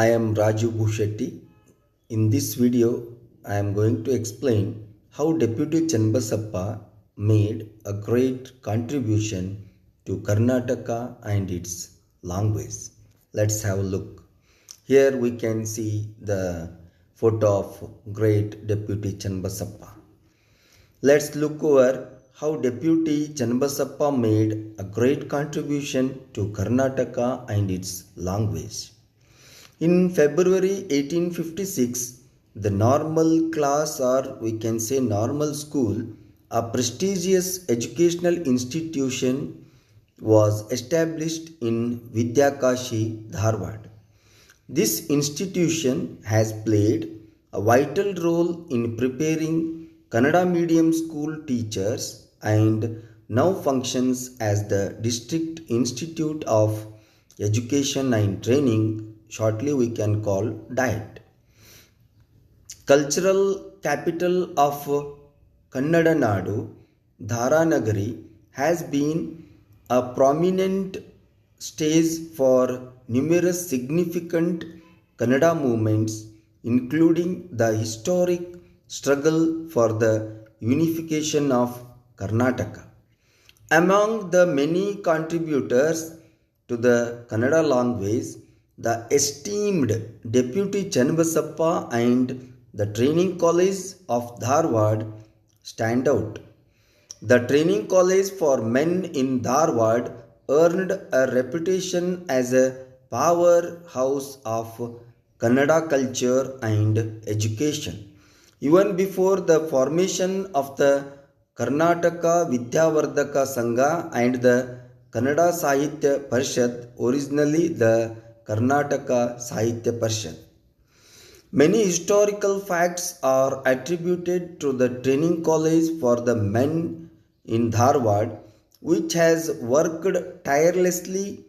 I am Raju Bhushetti. In this video, I am going to explain how Deputy Chennabasappa made a great contribution to Karnataka and its language. Let's have a look. Here we can see the photo of great Deputy Chennabasappa. Let's look over how Deputy Chennabasappa made a great contribution to Karnataka and its language. In February 1856, the normal class, or we can say normal school, a prestigious educational institution, was established in Vidyakashi, Dharwad. This institution has played a vital role in preparing Kannada medium school teachers and now functions as the District Institute of Education and Training, shortly we can call DIET. Cultural capital of Kannada Nadu, Dharanagari, has been a prominent stage for numerous significant Kannada movements, including the historic struggle for the unification of Karnataka. Among the many contributors to the Kannada language, the esteemed Deputy Chennabasappa and the Training College of Dharwad stand out. The Training College for Men in Dharwad earned a reputation as a powerhouse of Kannada culture and education. Even before the formation of the Karnataka Vidyavardhaka Sangha and the Kannada Sahitya Parishad, originally the Karnataka Sahitya Parishad. Many historical facts are attributed to the training college for the men in Dharwad, which has worked tirelessly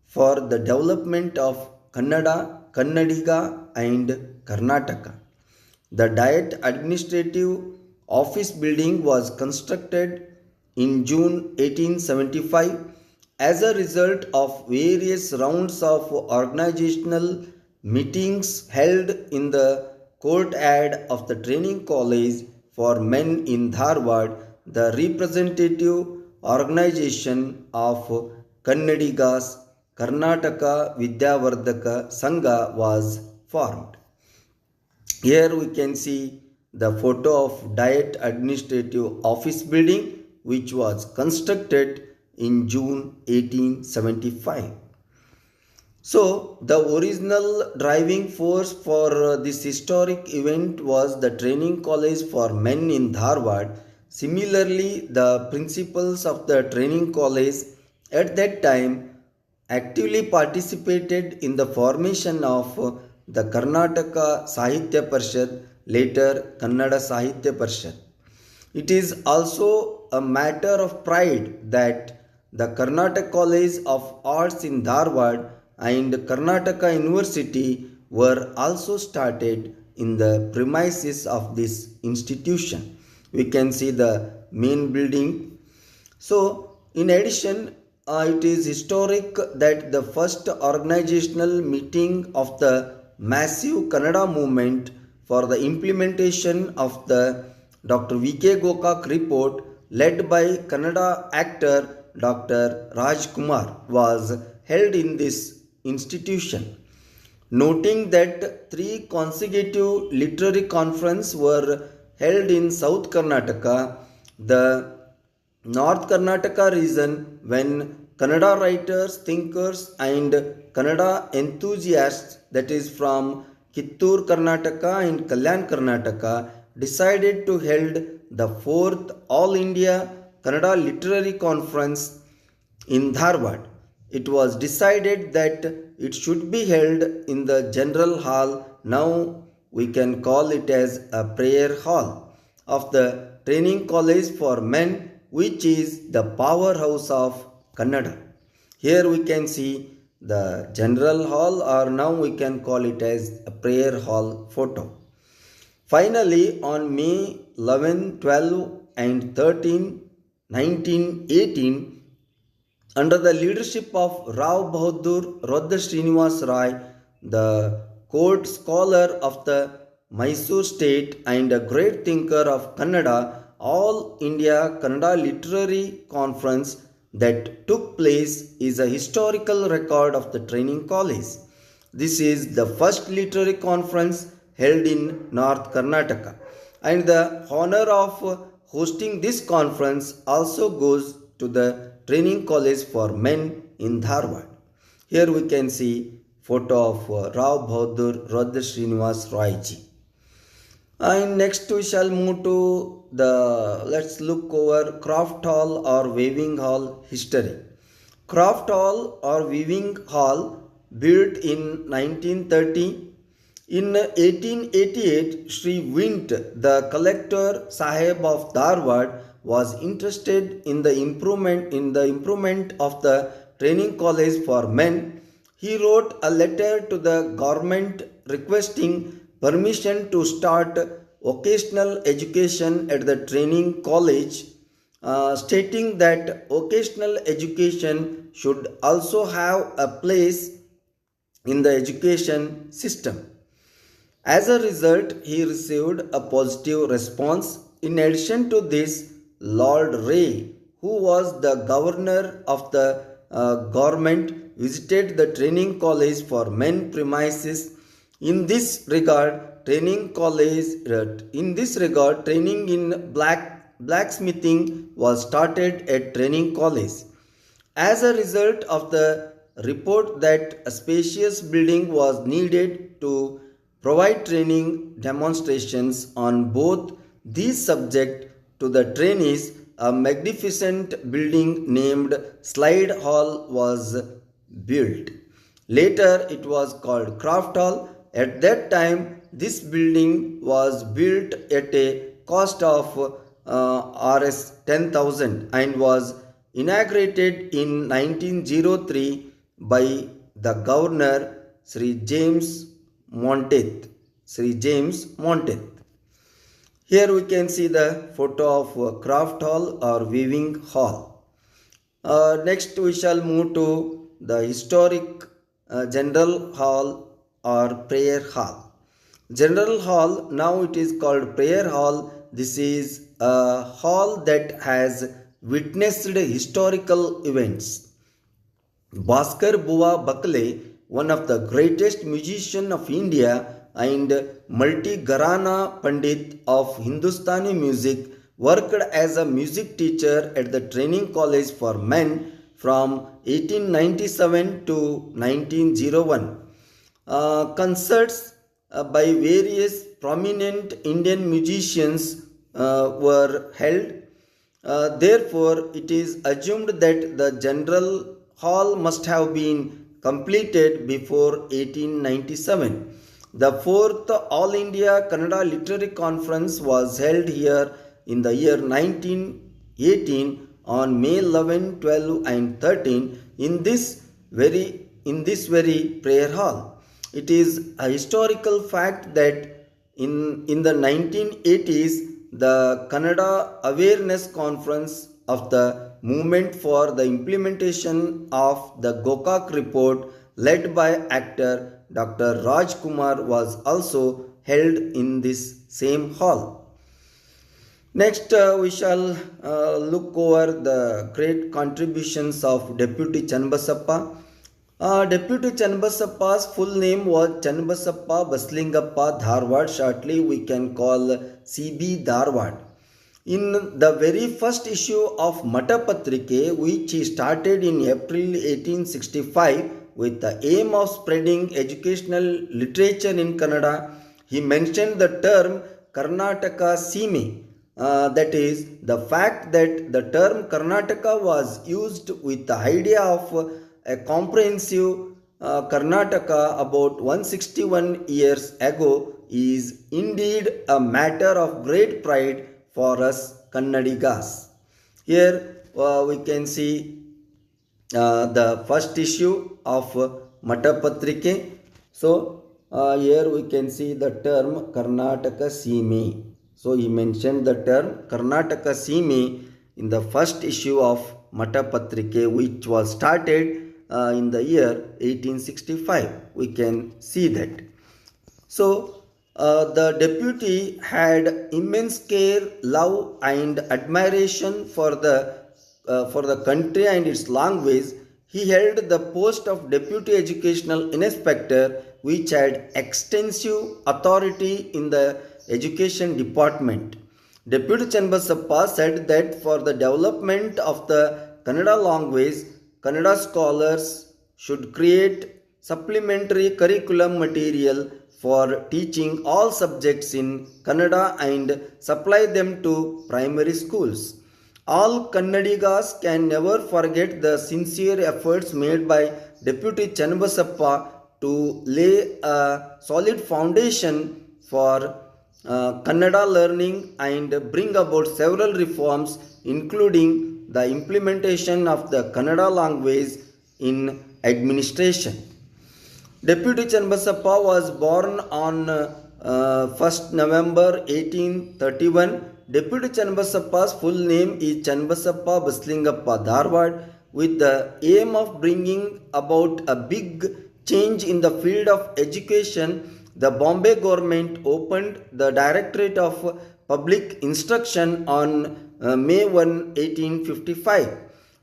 for the development of Kannada, Kannadiga, and Karnataka. The Diet Administrative Office building was constructed in June 1875 as a result of various rounds of organizational meetings held in the courtyard of the Training College for Men in Dharwad. The representative organization of Kannadigas, Karnataka Vidyavardhaka Sangha, was formed. Here we can see the photo of Diet Administrative Office building, which was constructed in June 1875. So, the original driving force for this historic event was the Training College for Men in Dharwad. Similarly, the principals of the Training College at that time actively participated in the formation of the Karnataka Sahitya Parishad, later Kannada Sahitya Parishad. It is also a matter of pride that the Karnataka College of Arts in Dharwad and Karnataka University were also started in the premises of this institution. We can see the main building. So, in addition, it is historic that the first organizational meeting of the massive Kannada movement for the implementation of the Dr. V.K. Gokak report, led by Kannada actor Dr. Rajkumar, was held in this institution. Noting that three consecutive literary conferences were held in South Karnataka, the North Karnataka region, when Kannada writers, thinkers, and Kannada enthusiasts, that is from Kittur Karnataka and Kalyan Karnataka, decided to hold the fourth All India Kannada Literary Conference in Dharwad. It was decided that it should be held in the General Hall, now we can call it as a prayer hall, of the Training College for Men, which is the powerhouse of Kannada. Here we can see the General Hall, or now we can call it as a prayer hall photo. Finally, on May 11, 12, and 13, 1918, under the leadership of Rao Bahadur Rodda Srinivas Rai, the court scholar of the Mysore state and a great thinker of Kannada, All India Kannada Literary Conference that took place is a historical record of the training college. This is the first literary conference held in North Karnataka, and the honor of hosting this conference also goes to the training college for men in Dharwad. Here we can see photo of Rao Bahadur Radha Srinivas Roy ji. And next we shall move to let's look over Craft Hall or Weaving Hall history. Craft Hall or Weaving Hall built in 1930. In 1888, Sri Vint, the collector Sahib of Dharwad, was interested in the improvement of the training college for men. He wrote a letter to the government requesting permission to start vocational education at the training college, stating that vocational education should also have a place in the education system. As a result, he received a positive response. In addition to this, Lord Ray, who was the governor of the government, visited the training college for men premises. In this regard, training in blacksmithing was started at training college. As a result of the report that a spacious building was needed to provide training demonstrations on both these subjects to the trainees, a magnificent building named Slide Hall was built. Later, it was called Craft Hall. At that time, this building was built at a cost of Rs 10,000 and was inaugurated in 1903 by the governor Sri James Monteith. Here we can see the photo of Craft Hall or Weaving Hall. Next we shall move to the historic General Hall or Prayer Hall. General Hall, now it is called Prayer Hall. This is a hall that has witnessed historical events. Bhaskar Bua Bakale, one of the greatest musicians of India and multi-Gharana Pandit of Hindustani music, worked as a music teacher at the training college for men from 1897 to 1901. Concerts by various prominent Indian musicians were held. Therefore, it is assumed that the General Hall must have been completed before 1897. The fourth All India Kannada Literary Conference was held here in the year 1918 on May 11, 12 and 13 in this very prayer hall. It is a historical fact that in the 1980s, the Kannada Awareness Conference of the Movement for the Implementation of the Gokak Report, led by actor Dr. Raj Kumar, was also held in this same hall. Next, we shall look over the great contributions of Deputy Chennabasappa. Deputy Chennabasappa's full name was Chennabasappa Baslingappa Dharwad. Shortly, we can call CB Dharwad. In the very first issue of Matapatrike, which he started in April 1865 with the aim of spreading educational literature in Kannada, he mentioned the term Karnataka Sime. That is, the fact that the term Karnataka was used with the idea of a comprehensive Karnataka about 161 years ago is indeed a matter of great pride for us Kannadigas. Here we can see the first issue of Matapatrike. So here we can see the term Karnataka Sime. So he mentioned the term Karnataka Sime in the first issue of Matapatrike, which was started in the year 1865. We can see that. So, the deputy had immense care, love, and admiration for the country and its language. He held the post of deputy educational inspector, which had extensive authority in the education department. Deputy Chennabasappa said that for the development of the Kannada language, Kannada scholars should create supplementary curriculum material for teaching all subjects in Kannada and supply them to primary schools. All Kannadigas can never forget the sincere efforts made by Deputy Chennabasappa to lay a solid foundation for Kannada learning and bring about several reforms, including the implementation of the Kannada language in administration. Deputy Chennabasappa was born on 1st November 1831. Deputy Chennabasappa's full name is Chennabasappa Baslingappa Dharwad. With the aim of bringing about a big change in the field of education, the Bombay government opened the Directorate of Public Instruction on May 1, 1855.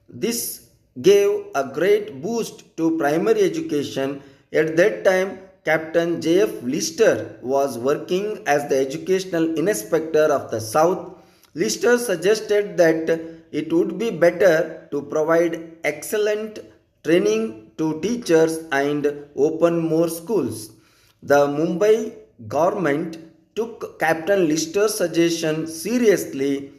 This gave a great boost to primary education. At that time, Captain J.F. Lister was working as the educational inspector of the South. Lister suggested that it would be better to provide excellent training to teachers and open more schools. The Mumbai government took Captain Lister's suggestion seriously.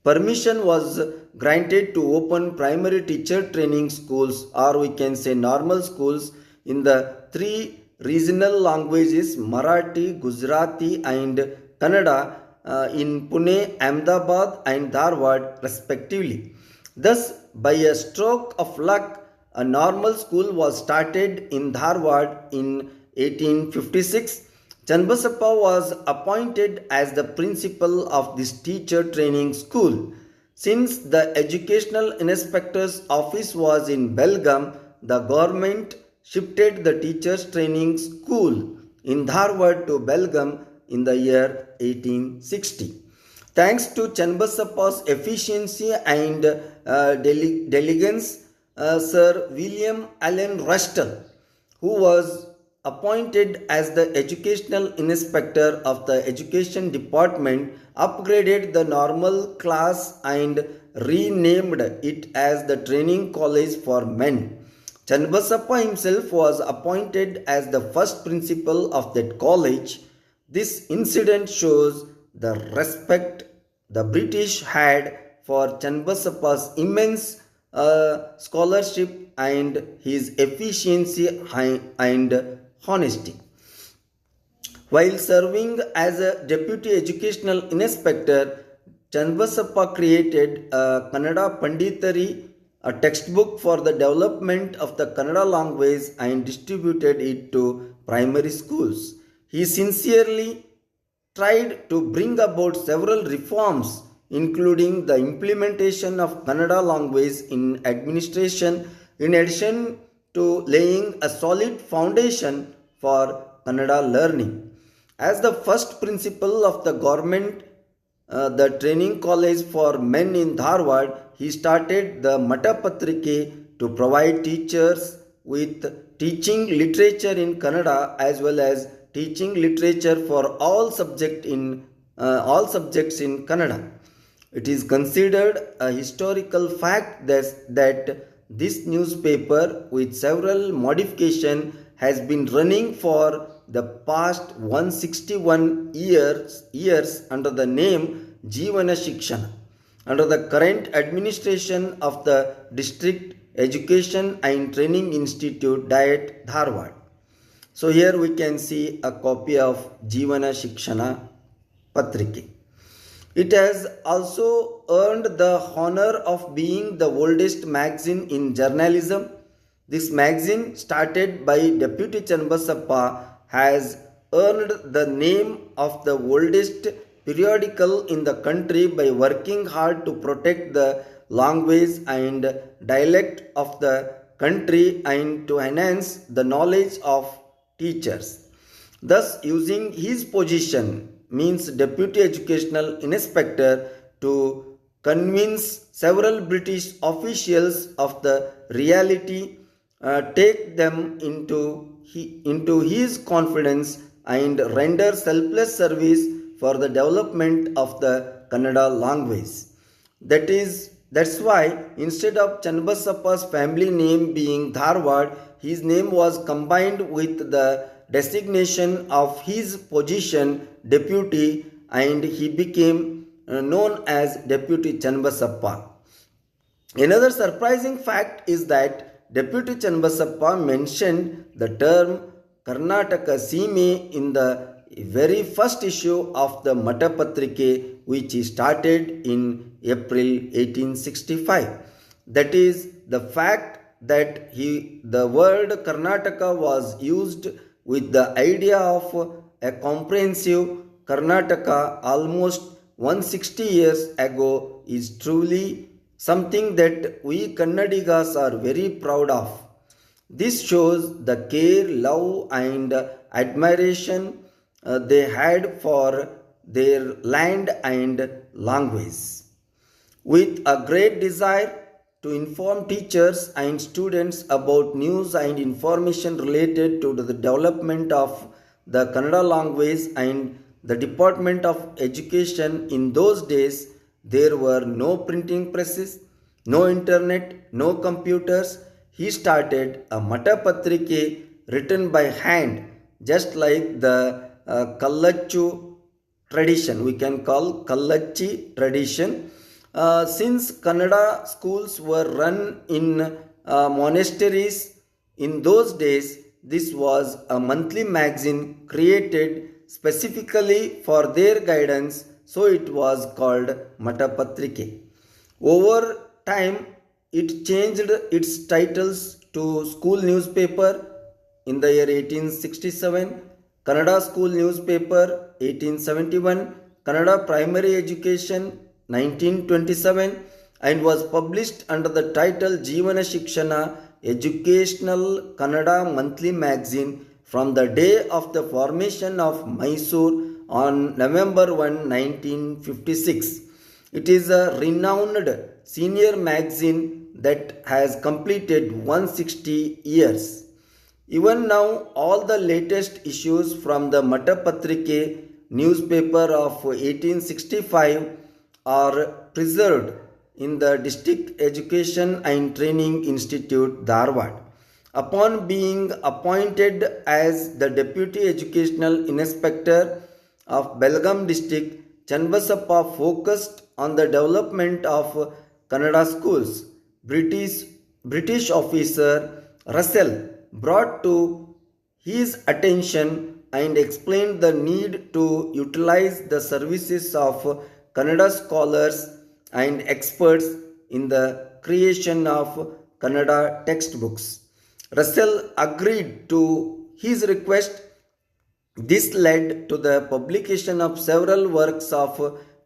Permission was granted to open primary teacher training schools, or we can say normal schools, in the three regional languages Marathi, Gujarati, and Kannada in Pune, Ahmedabad, and Dharwad, respectively. Thus, by a stroke of luck, a normal school was started in Dharwad in 1856. Chennabasappa was appointed as the principal of this teacher training school. Since the educational inspector's office was in Belgaum, the government shifted the teachers training school in Dharwad to Belgaum in the year 1860. Thanks to Chennabasappa's efficiency and diligence, Sir William Allen Russell, who was appointed as the educational inspector of the education department, upgraded the normal class and renamed it as the training college for men. Chennabasappa himself was appointed as the first principal of that college. This incident shows the respect the British had for Chennabasappa's immense scholarship and his efficiency and honesty. While serving as a deputy educational inspector, Chennabasappa created a Kannada Panditari, a textbook for the development of the Kannada language, and distributed it to primary schools. He sincerely tried to bring about several reforms, including the implementation of Kannada language in administration, in addition to laying a solid foundation for Kannada learning. As the first principal of the government, the training college for men in Dharwad, he started the Mata Patrike to provide teachers with teaching literature in Kannada as well as teaching literature for all subjects in Kannada. It is considered a historical fact that this newspaper, with several modifications, has been running for the past 161 years under the name Jeevana Shikshana, under the current administration of the District Education and Training Institute, Diet, Dharwad. So here we can see a copy of Jeevana Shikshana Patrike. It has also earned the honor of being the oldest magazine in journalism. This magazine, started by Deputy Chennabasappa, has earned the name of the oldest periodical in the country by working hard to protect the language and dialect of the country and to enhance the knowledge of teachers. Thus, using his position means Deputy Educational Inspector to convince several British officials of the reality, take them into his confidence and render selfless service for the development of the Kannada language. That's why instead of Channabasappa's family name being Dharwad, his name was combined with the designation of his position deputy and he became known as Deputy Channabasappa. Another surprising fact is that Deputy Channabasappa mentioned the term Karnataka Sime in the very first issue of the Matapatrike, which he started in April 1865. That is the fact that the word Karnataka was used with the idea of a comprehensive Karnataka almost 160 years ago is truly something that we Kannadigas are very proud of. This shows the care, love, and admiration they had for their land and language. With a great desire to inform teachers and students about news and information related to the development of the Kannada language and the Department of Education in those days, there were no printing presses, no internet, no computers. He started a Matapatrike written by hand, just like the Kallachu tradition, we can call Kallachi tradition. Since Kannada schools were run in monasteries in those days, this was a monthly magazine created specifically for their guidance, so it was called Matapatrike. Over time, it changed its titles to school newspaper in the year 1867, Kannada School Newspaper 1871, Kannada Primary Education 1927, and was published under the title Jeevana Shikshana Educational Kannada Monthly Magazine from the day of the formation of Mysore on November 1, 1956. It is a renowned senior magazine that has completed 160 years. Even now, all the latest issues from the Matapatrike newspaper of 1865 are preserved in the District Education and Training Institute, Dharwad. Upon being appointed as the Deputy Educational Inspector of Belgaum District, Channabasappa focused on the development of Kannada schools. British officer Russell brought to his attention and explained the need to utilize the services of Kannada scholars and experts in the creation of Kannada textbooks. Russell agreed to his request. This led to the publication of several works of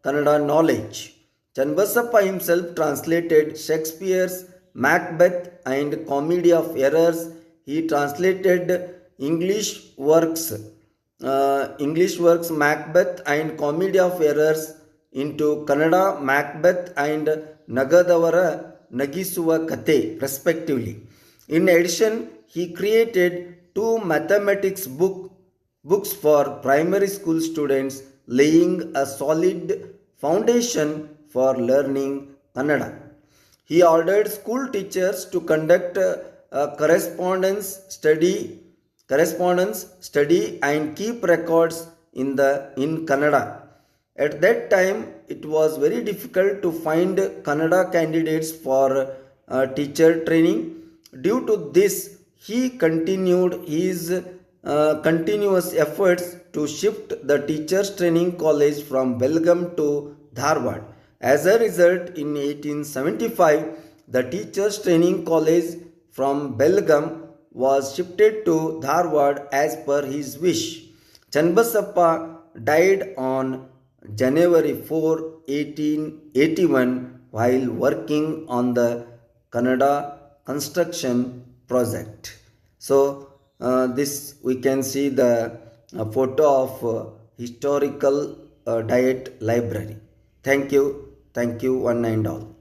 Kannada knowledge. Channabasappa himself translated Shakespeare's Macbeth and Comedy of Errors. He translated English works Macbeth and Comedy of Errors into Kannada Macbeth and Nagadavara Nagisuva Kate respectively. In addition, he created two mathematics books for primary school students, laying a solid foundation for learning Kannada. He ordered school teachers to conduct a correspondence study and keep records in Kannada. At that time, it was very difficult to find Kannada candidates for teacher training. Due to this, he continued his continuous efforts to shift the teachers training college from Belgaum to Dharwad. As a result, in 1875, the teachers training college from Belgaum was shifted to Dharwad as per his wish. Channabasappa died on January 4, 1881 while working on the Kannada construction project. So this we can see the photo of historical diet library. Thank you one and all.